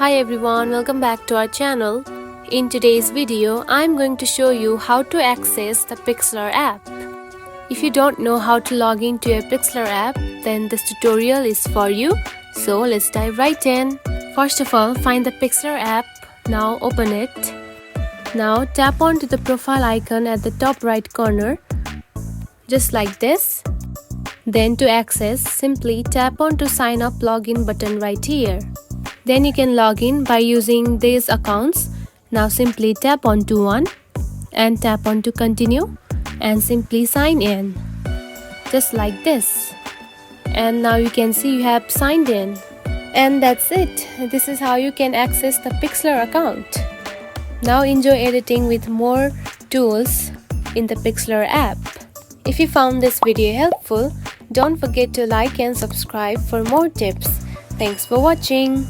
Hi everyone, welcome back to our channel. In today's video, I'm going to show you how to access the Pixlr app. If you don't know how to log into a Pixlr app, then this tutorial is for you. So let's dive right in. First of all, find the Pixlr app. Now open it. Now tap onto the profile icon at the top right corner, just like this. Then to access, simply tap onto sign up login button right here. Then you can log in by using these accounts. Now simply tap onto one and tap onto continue and simply sign in. Just like this. And now you can see you have signed in. And that's it. This is how you can access the Pixlr account. Now enjoy editing with more tools in the Pixlr app. If you found this video helpful, don't forget to like and subscribe for more tips. Thanks for watching.